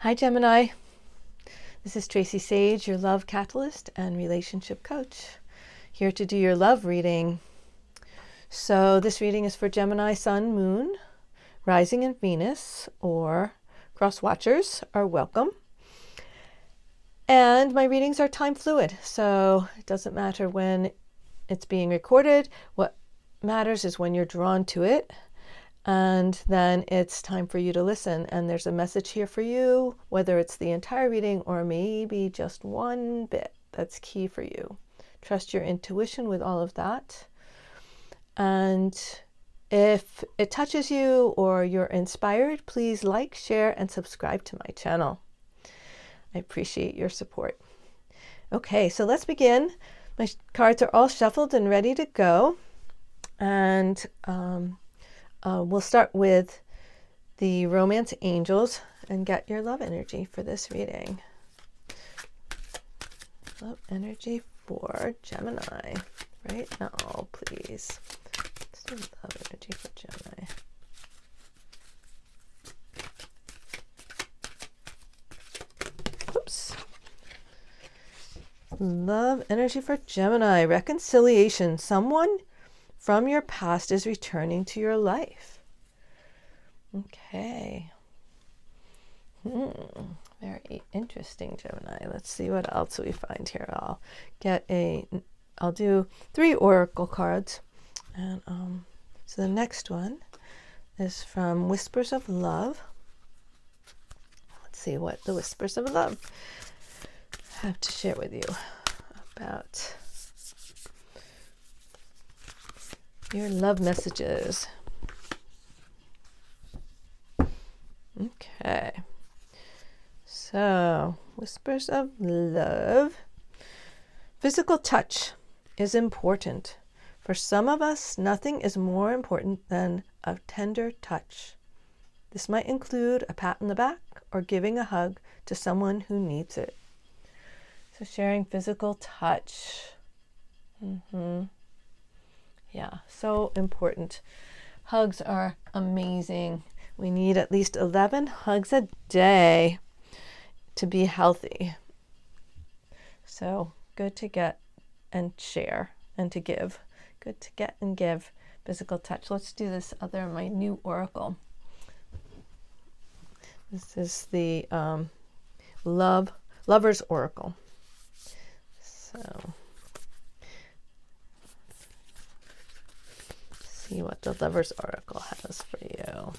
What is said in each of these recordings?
Hi, Gemini. This is Tracy Sage, your love catalyst and relationship coach, here to do your love reading. So this reading is for Gemini, Sun, Moon, Rising in Venus, or cross watchers are welcome. And my readings are time fluid, so it doesn't matter when it's being recorded. What matters is when you're drawn to it. And then it's time for you to listen. And there's a message here for you, whether it's the entire reading or maybe just one bit that's key for you. Trust your intuition with all of that. And if it touches you or you're inspired, please like, share, and subscribe to my channel. I appreciate your support. Okay, so let's begin. My cards are all shuffled and ready to go. And we'll start with the Romance Angels and get your love energy for this reading. Love energy for Gemini right now, please. Let's do love energy for Gemini. Oops. Love energy for Gemini. Reconciliation. Someone from your past is returning to your life. Okay. Very interesting, Gemini. Let's see what else we find here. I'll do 3 oracle cards. And so the next one is from Whispers of Love. Let's see what the Whispers of Love have to share with you about your love messages. Okay. So, Whispers of Love. Physical touch is important. For some of us, nothing is more important than a tender touch. This might include a pat on the back or giving a hug to someone who needs it. So sharing physical touch. Yeah, so important. Hugs are amazing. We need at least 11 hugs a day to be healthy. So good to get and share and to give. Good to get and give physical touch. Let's do this other, my new oracle. This is the Lover's Oracle. So see what the Lover's Oracle has for you.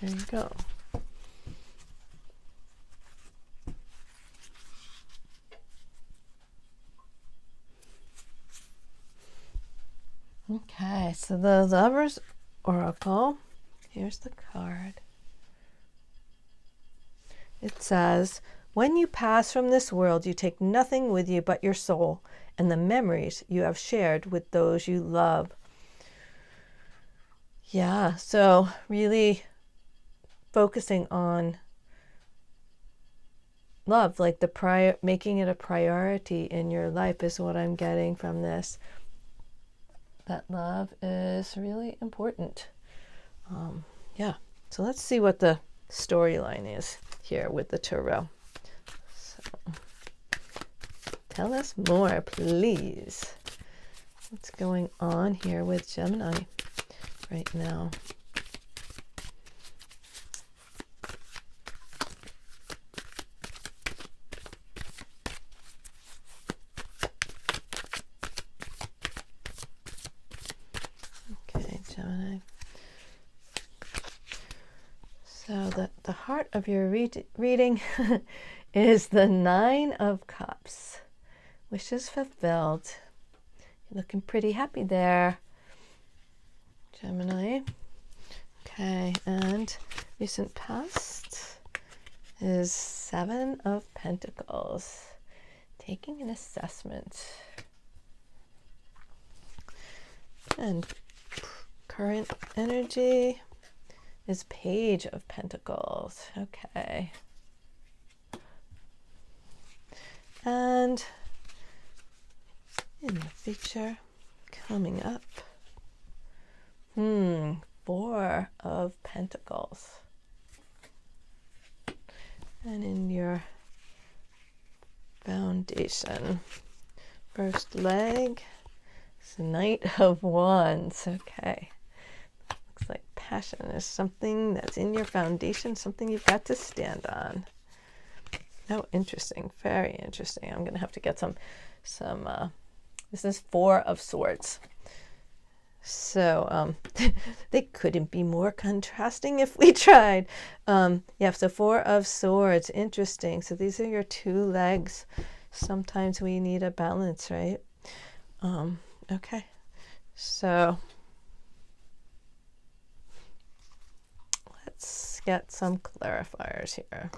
There you go. Okay, so the Lover's Oracle, here's the card. It says, when you pass from this world, you take nothing with you but your soul and the memories you have shared with those you love. Yeah, so really focusing on love, like making it a priority in your life is what I'm getting from this. That love is really important. Yeah, so let's see what the storyline is here with the tarot. So, tell us more, please. What's going on here with Gemini right now? Gemini. So the heart of your reading is the 9 of Cups. Wishes fulfilled. You're looking pretty happy there, Gemini. Okay, and recent past. is Seven of Pentacles. Taking an assessment. And current energy is Page of Pentacles. Okay. And in the future, coming up, Four of Pentacles. And in your foundation, first leg is the Knight of Wands. Okay. Looks like passion is something that's in your foundation, something you've got to stand on. Oh, interesting. Very interesting. I'm going to have to get some this is Four of Swords. So they couldn't be more contrasting if we tried. Yeah, so Four of Swords. Interesting. So these are your two legs. Sometimes we need a balance, right? Okay. So let's get some clarifiers here.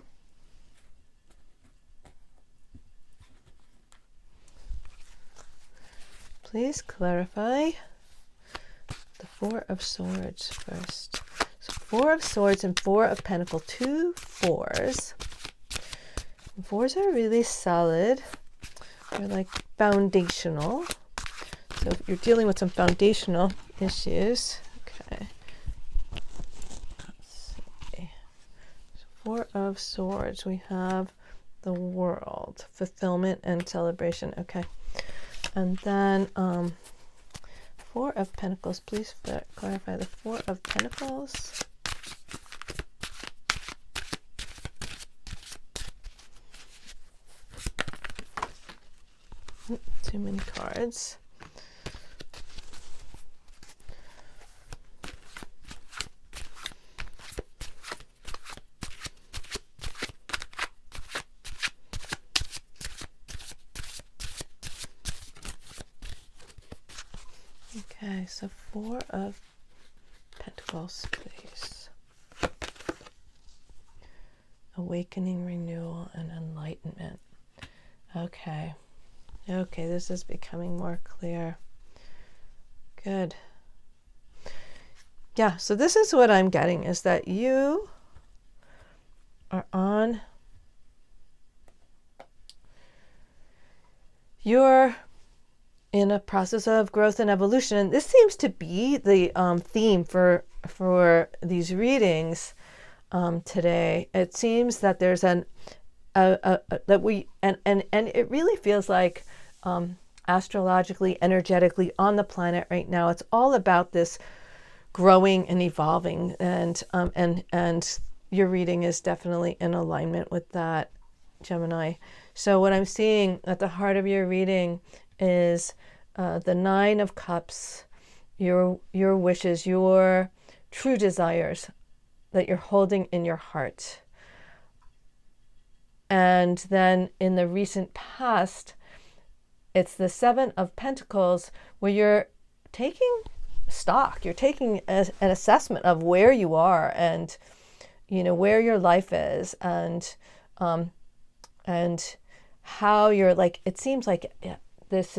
Please clarify the Four of Swords first. So Four of Swords and Four of Pentacles, two fours. Fours are really solid. They're like foundational. So if you're dealing with some foundational issues, okay. Let's see. So Four of Swords, we have the World, fulfillment and celebration. Okay. And then Four of Pentacles, please clarify the Four of Pentacles. Too many cards. Okay, so Four of Pentacles, please. Awakening, renewal, and enlightenment. Okay. Okay, this is becoming more clear. Good. Yeah, so this is what I'm getting, is that you are on you're in a process of growth and evolution. And this seems to be the theme for these readings today. It seems that there's that we and it really feels like astrologically, energetically on the planet right now, it's all about this growing and evolving, and your reading is definitely in alignment with that, Gemini. So what I'm seeing at the heart of your reading is the Nine of Cups, your wishes, your true desires that you're holding in your heart. And then in the recent past, it's the Seven of Pentacles, where you're taking stock, you're taking an assessment of where you are, and where your life is, and how you're, like, it seems like this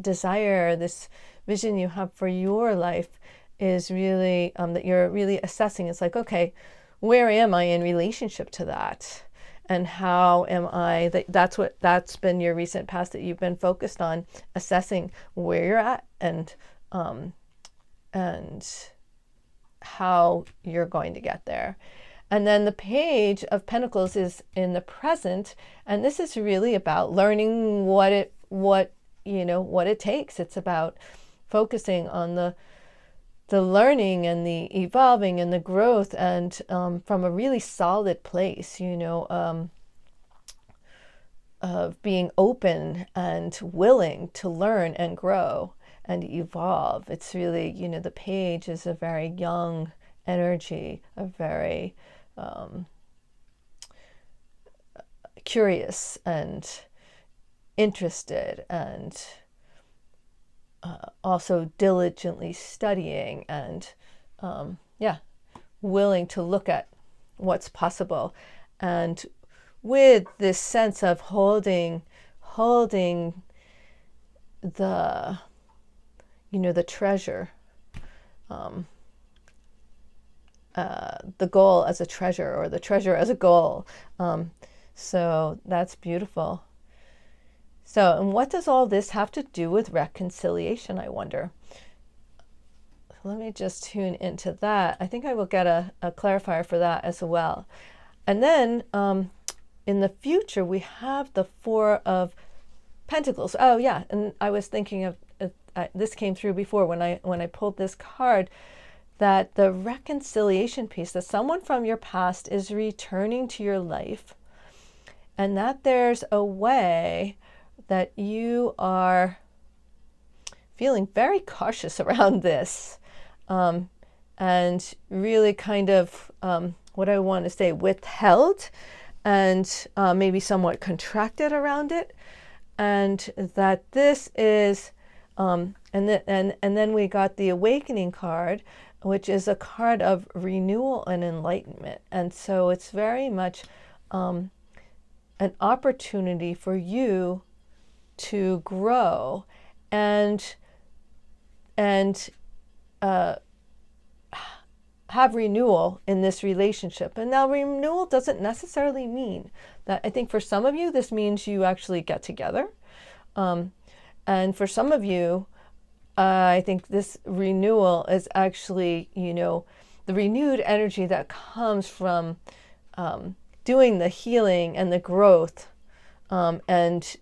desire, this vision you have for your life is really that you're really assessing. It's like, okay, where am I in relationship to that? And how am I, that's been your recent past, that you've been focused on assessing where you're at, and how you're going to get there. And then the Page of Pentacles is in the present, and this is really about learning what it takes. It's about focusing on the learning and the evolving and the growth, and from a really solid place, of being open and willing to learn and grow and evolve. It's really, the Page is a very young energy, a very curious and interested, and also diligently studying, and willing to look at what's possible. and with this sense of holding the, the treasure, the goal as a treasure, or the treasure as a goal. So that's beautiful. So, and what does all this have to do with reconciliation, I wonder? Let me just tune into that. I think I will get a clarifier for that as well. And then in the future, we have the Four of Pentacles. Oh yeah, and I was thinking of this came through before when I pulled this card, that the reconciliation piece, that someone from your past is returning to your life, and that there's a way that you are feeling very cautious around this, and really kind of what I want to say, withheld, and maybe somewhat contracted around it, and that this is and then we got the Awakening card, which is a card of renewal and enlightenment. And so it's very much an opportunity for you to grow and have renewal in this relationship. And now renewal doesn't necessarily mean that. I think for some of you, this means you actually get together. And for some of you, I think this renewal is actually, the renewed energy that comes from doing the healing and the growth, and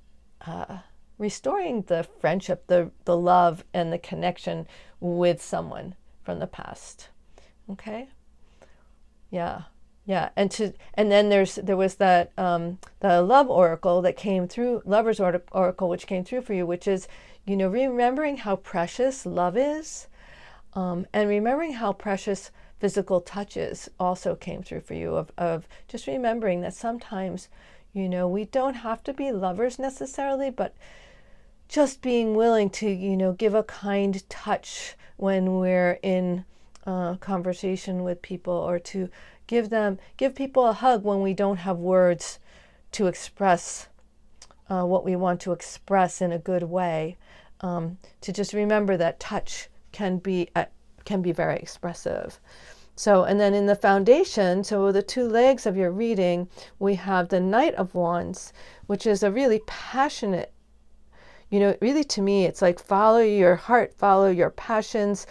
restoring the friendship, the love, and the connection with someone from the past. Okay? Yeah. Yeah, and then there was that the love oracle that came through, lover's oracle, which came through for you, which is, remembering how precious love is, and remembering how precious physical touch is, also came through for you, of just remembering that sometimes, we don't have to be lovers necessarily, but just being willing to, give a kind touch when we're in conversation with people, or to give people a hug when we don't have words to express what we want to express in a good way. To just remember that touch can be very expressive. So, and then in the foundation, so the two legs of your reading, we have the Knight of Wands, which is a really passionate, really to me, it's like follow your heart, follow your passions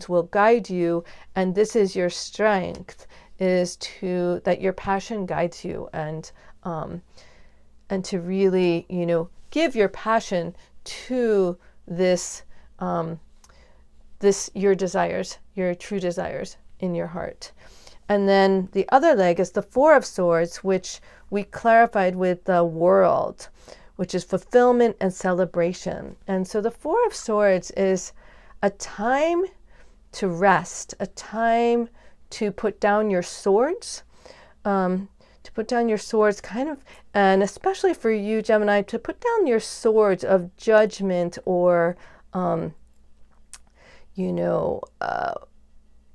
will guide you, and this is your strength, is that your passion guides you, and to really, give your passion to this, your desires, your true desires in your heart. And then the other leg is the Four of Swords, which we clarified with the World, which is fulfillment and celebration. And so the Four of Swords is a time to rest, a time to put down your swords, kind of, and especially for you, Gemini, to put down your swords of judgment, or,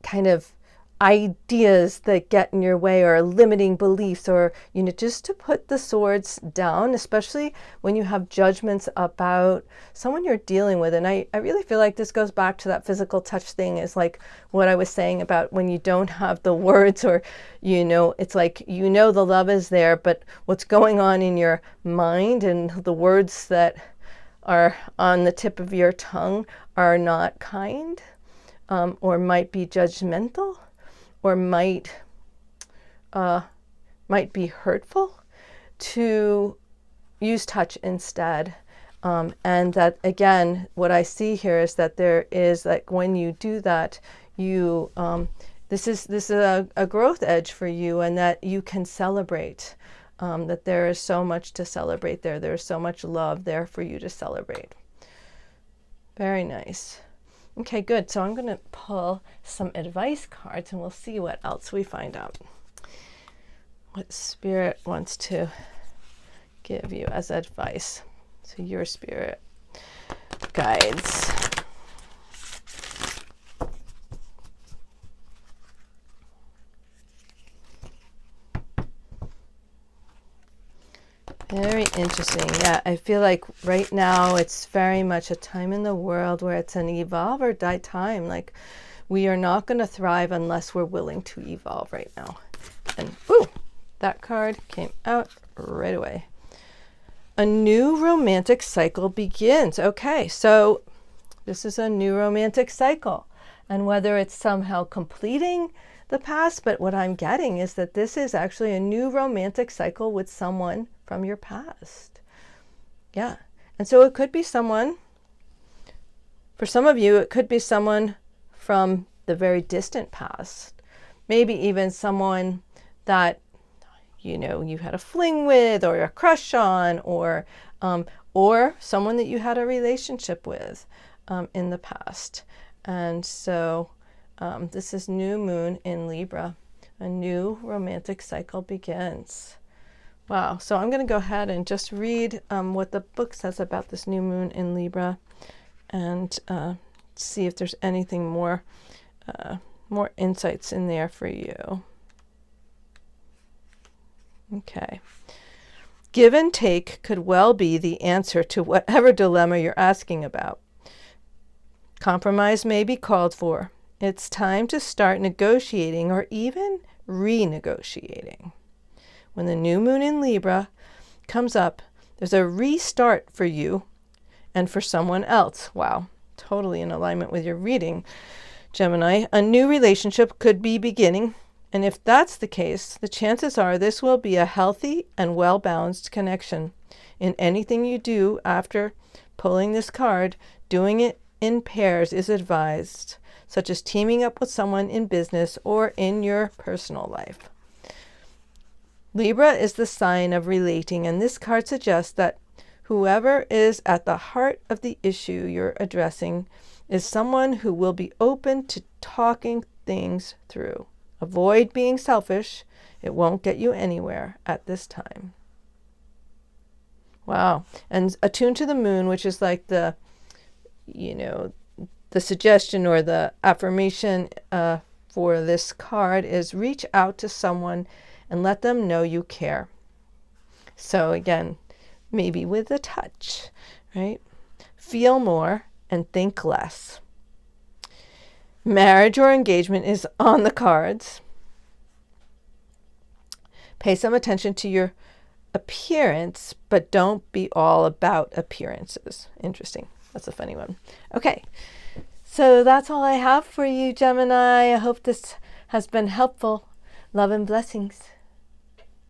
kind of ideas that get in your way, or limiting beliefs, or, just to put the swords down, especially when you have judgments about someone you're dealing with. And I really feel like this goes back to that physical touch thing, is like what I was saying about when you don't have the words, or, it's like, the love is there, but what's going on in your mind and the words that are on the tip of your tongue are not kind, or might be judgmental, or might be hurtful. To use touch instead. And that, again, what I see here is that there is, like, when you do that, you this is a growth edge for you, and that you can celebrate, that there is so much to celebrate there. There's so much love there for you to celebrate. Very nice. Okay, good. So I'm going to pull some advice cards, and we'll see what else we find out. What Spirit wants to give you as advice. So your Spirit guides. Very interesting. Yeah, I feel like right now it's very much a time in the world where it's an evolve or die time. Like we are not going to thrive unless we're willing to evolve right now. And ooh, that card came out right away. A new romantic cycle begins. Okay, so this is a new romantic cycle. And whether it's somehow completing the past, but what I'm getting is that this is actually a new romantic cycle with someone from your past. Yeah. And so it could be someone, for some of you, it could be someone from the very distant past. Maybe even someone that, you know, you had a fling with or a crush on, or someone that you had a relationship with in the past. And so this is new moon in Libra. A new romantic cycle begins. Wow. So I'm going to go ahead and just read what the book says about this new moon in Libra and see if there's anything more insights in there for you. Okay. Give and take could well be the answer to whatever dilemma you're asking about. Compromise may be called for. It's time to start negotiating or even renegotiating. When the new moon in Libra comes up, there's a restart for you and for someone else. Wow, totally in alignment with your reading, Gemini. A new relationship could be beginning, and if that's the case, the chances are this will be a healthy and well-balanced connection. In anything you do after pulling this card, doing it in pairs is advised, such as teaming up with someone in business or in your personal life. Libra is the sign of relating, and this card suggests that whoever is at the heart of the issue you're addressing is someone who will be open to talking things through. Avoid being selfish. It won't get you anywhere at this time. Wow. And attuned to the moon, which is like the, you know, the suggestion or the affirmation for this card is reach out to someone and let them know you care. So again, maybe with a touch, right? Feel more and think less. Marriage or engagement is on the cards. Pay some attention to your appearance, but don't be all about appearances. Interesting. That's a funny one. Okay. So that's all I have for you, Gemini. I hope this has been helpful. Love and blessings.